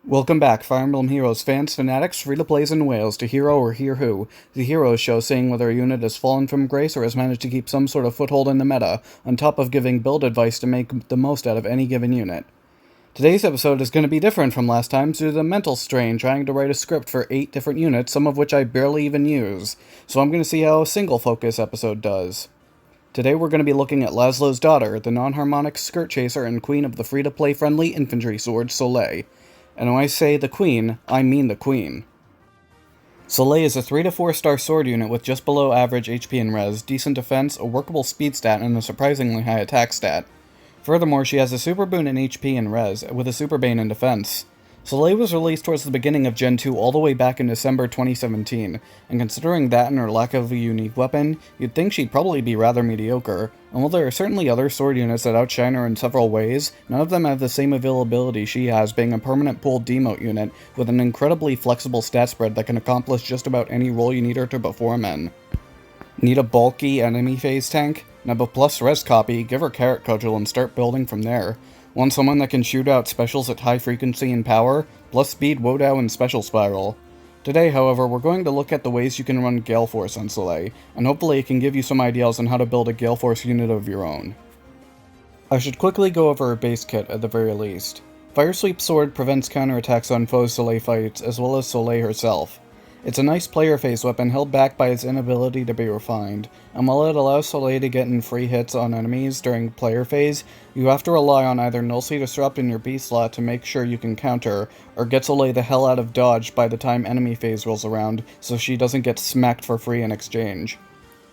Welcome back, Fire Emblem Heroes fans, fanatics, free-to-plays, and whales, to Hero or Hear Who, the Heroes show seeing whether a unit has fallen from grace or has managed to keep some sort of foothold in the meta, on top of giving build advice to make the most out of any given unit. Today's episode is going to be different from last time due to the mental strain trying to write a script for 8 different units, some of which I barely even use, so I'm going to see how a single focus episode does. Today we're going to be looking at Laszlo's daughter, the non-harmonic skirt chaser and queen of the free-to-play friendly infantry sword, Soleil. And when I say the queen, I mean the queen. Soleil is a 3 to 4 star sword unit with just below average HP and res, decent defense, a workable speed stat, and a surprisingly high attack stat. Furthermore, she has a super boon in HP and res, with a super bane in defense. Soleil was released towards the beginning of Gen 2 all the way back in December 2017, and considering that and her lack of a unique weapon, you'd think she'd probably be rather mediocre. And while there are certainly other sword units that outshine her in several ways, none of them have the same availability she has, being a permanent pooled demote unit with an incredibly flexible stat spread that can accomplish just about any role you need her to perform in. Need a bulky enemy phase tank? Now with plus res copy, give her Carrot Cudgel and start building from there. Want someone that can shoot out specials at high frequency and power, plus speed, Wodow, and special spiral. Today, however, we're going to look at the ways you can run Gale Force on Soleil, and hopefully it can give you some ideas on how to build a Gale Force unit of your own. I should quickly go over her base kit at the very least. Fire Sweep Sword prevents counterattacks on foes Soleil fights, as well as Soleil herself. It's a nice player phase weapon held back by its inability to be refined, and while it allows Soleil to get in free hits on enemies during player phase, you have to rely on either Null Sea Disrupt in your B slot to make sure you can counter, or get Soleil the hell out of dodge by the time enemy phase rolls around, so she doesn't get smacked for free in exchange.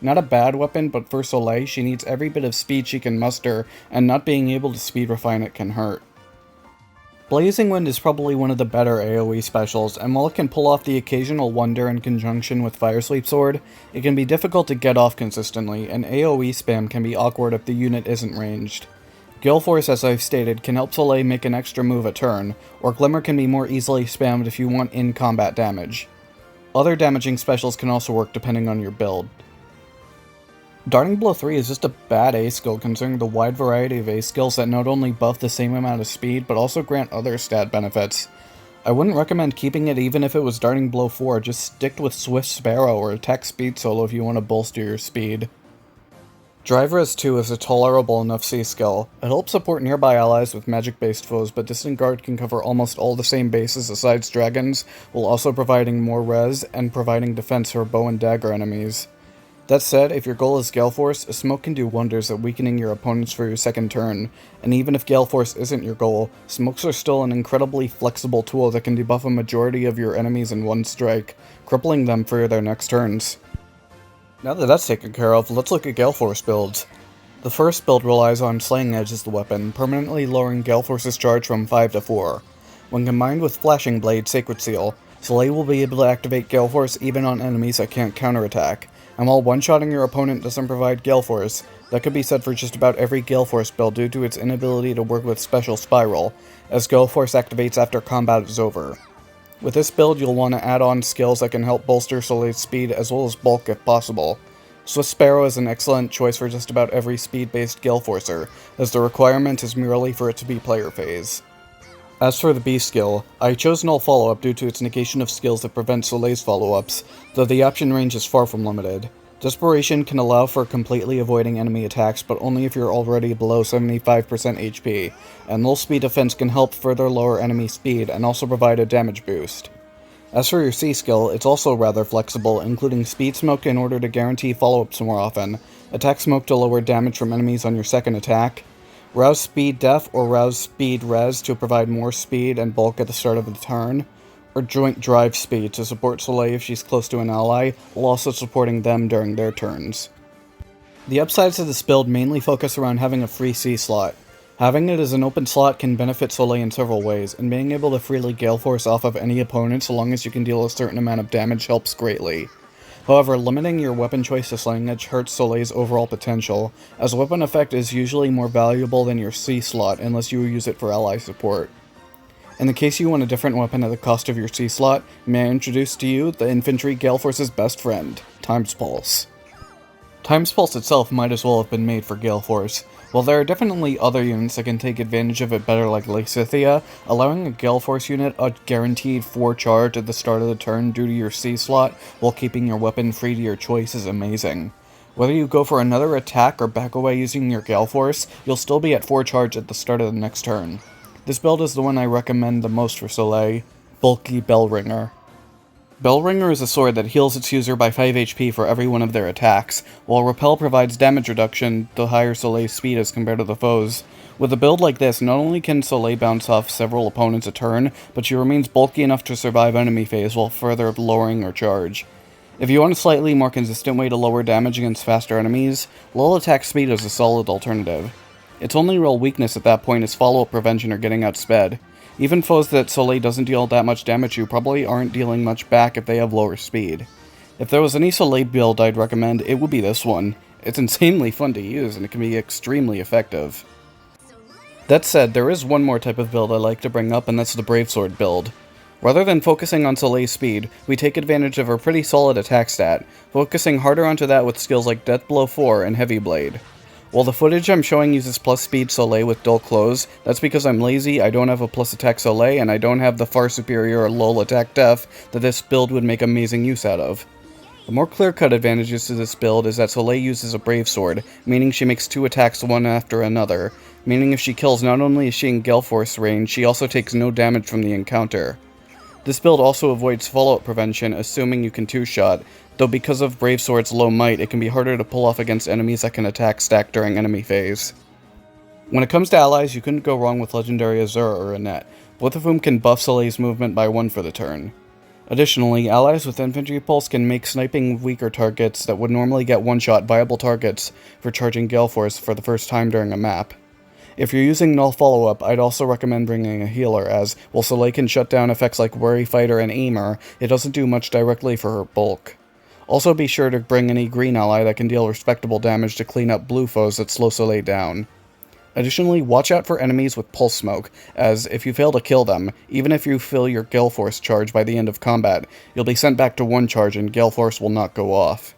Not a bad weapon, but for Soleil, she needs every bit of speed she can muster, and not being able to speed refine it can hurt. Blazing Wind is probably one of the better AoE specials, and while it can pull off the occasional wonder in conjunction with Fire Sweep Sword, it can be difficult to get off consistently, and AoE spam can be awkward if the unit isn't ranged. Gale Force, as I've stated, can help Soleil make an extra move a turn, or Glimmer can be more easily spammed if you want in-combat damage. Other damaging specials can also work depending on your build. Darting Blow 3 is just a bad A skill considering the wide variety of A skills that not only buff the same amount of speed, but also grant other stat benefits. I wouldn't recommend keeping it even if it was Darting Blow 4, just stick with Swift Sparrow or Attack Speed Solo if you want to bolster your speed. Drive Res 2 is a tolerable enough C skill. It helps support nearby allies with magic-based foes, but Distant Guard can cover almost all the same bases besides dragons, while also providing more res and providing defense for bow and dagger enemies. That said, if your goal is Gale Force, a smoke can do wonders at weakening your opponents for your second turn, and even if Gale Force isn't your goal, smokes are still an incredibly flexible tool that can debuff a majority of your enemies in one strike, crippling them for their next turns. Now that that's taken care of, let's look at Gale Force builds. The first build relies on Slaying Edge as the weapon, permanently lowering Gale Force's charge from 5 to 4. When combined with Flashing Blade Sacred Seal, Soleil will be able to activate Gale Force even on enemies that can't counterattack. And while one-shotting your opponent doesn't provide Gale Force, that could be said for just about every Gale Force build due to its inability to work with Special Spiral, as Gale Force activates after combat is over. With this build, you'll want to add on skills that can help bolster Soleil's speed as well as bulk if possible. Swift Sparrow is an excellent choice for just about every speed-based Gale Forcer, as the requirement is merely for it to be player phase. As for the B skill, I chose Null Follow-Up due to its negation of skills that prevent Soleil's follow-ups, though the option range is far from limited. Desperation can allow for completely avoiding enemy attacks, but only if you're already below 75% HP, and Null Speed Defense can help further lower enemy speed and also provide a damage boost. As for your C skill, it's also rather flexible, including Speed Smoke in order to guarantee follow-ups more often, Attack Smoke to lower damage from enemies on your second attack, Rouse Speed Def or Rouse Speed Res to provide more speed and bulk at the start of the turn, or Joint Drive Speed to support Soleil if she's close to an ally, while also supporting them during their turns. The upsides of this build mainly focus around having a free C slot. Having it as an open slot can benefit Soleil in several ways, and being able to freely Gale Force off of any opponent so long as you can deal a certain amount of damage helps greatly. However, limiting your weapon choice to Slaying Edge hurts Soleil's overall potential, as weapon effect is usually more valuable than your C slot unless you use it for ally support. In the case you want a different weapon at the cost of your C slot, may I introduce to you the Infantry Gale Force's best friend, Time's Pulse. Time's Pulse itself might as well have been made for Gale Force. While there are definitely other units that can take advantage of it better like Lysithea, allowing a Gale Force unit a guaranteed 4 charge at the start of the turn due to your C slot while keeping your weapon free to your choice is amazing. Whether you go for another attack or back away using your Gale Force, you'll still be at 4 charge at the start of the next turn. This build is the one I recommend the most for Soleil, Bulky Bellringer. Bellringer is a sword that heals its user by 5 HP for every one of their attacks, while Repel provides damage reduction the higher Soleil's speed is compared to the foes. With a build like this, not only can Soleil bounce off several opponents a turn, but she remains bulky enough to survive enemy phase while further lowering her charge. If you want a slightly more consistent way to lower damage against faster enemies, low attack speed is a solid alternative. Its only real weakness at that point is follow-up prevention or getting outsped. Even foes that Soleil doesn't deal that much damage to probably aren't dealing much back if they have lower speed. If there was any Soleil build I'd recommend, it would be this one. It's insanely fun to use and it can be extremely effective. That said, there is one more type of build I like to bring up, and that's the Brave Sword build. Rather than focusing on Soleil's speed, we take advantage of her pretty solid attack stat, focusing harder onto that with skills like Death Blow 4 and Heavy Blade. While the footage I'm showing uses plus speed Soleil with dull close, that's because I'm lazy, I don't have a plus attack Soleil, and I don't have the far superior or lull attack def that this build would make amazing use out of. The more clear-cut advantages to this build is that Soleil uses a Brave Sword, meaning she makes 2 attacks one after another, meaning if she kills not only is she in Gale Force range, she also takes no damage from the encounter. This build also avoids follow-up prevention, assuming you can 2-shot, though because of Brave Sword's low might, it can be harder to pull off against enemies that can attack stack during enemy phase. When it comes to allies, you couldn't go wrong with Legendary Azura or Annette, both of whom can buff Soleil's movement by 1 for the turn. Additionally, allies with Infantry Pulse can make sniping weaker targets that would normally get 1-shot viable targets for charging Gale Force for the first time during a map. If you're using Null Follow-Up, I'd also recommend bringing a healer, as, while Soleil can shut down effects like Worry Fighter and Aimer, it doesn't do much directly for her bulk. Also be sure to bring any green ally that can deal respectable damage to clean up blue foes that slow Soleil down. Additionally, watch out for enemies with Pulse Smoke, as if you fail to kill them, even if you fill your Gale Force charge by the end of combat, you'll be sent back to 1 charge and Gale Force will not go off.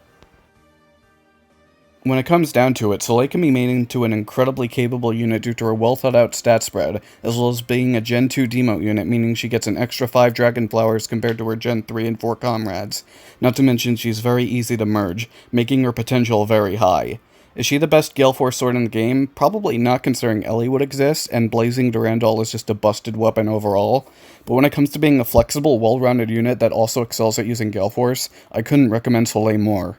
When it comes down to it, Soleil can be made into an incredibly capable unit due to her well-thought-out stat spread, as well as being a Gen 2 demote unit, meaning she gets an extra 5 Dragon Flowers compared to her Gen 3 and 4 comrades. Not to mention she's very easy to merge, making her potential very high. Is she the best Gale Force sword in the game? Probably not, considering Ellie would exist, and Blazing Durandal is just a busted weapon overall. But when it comes to being a flexible, well-rounded unit that also excels at using Gale Force, I couldn't recommend Soleil more.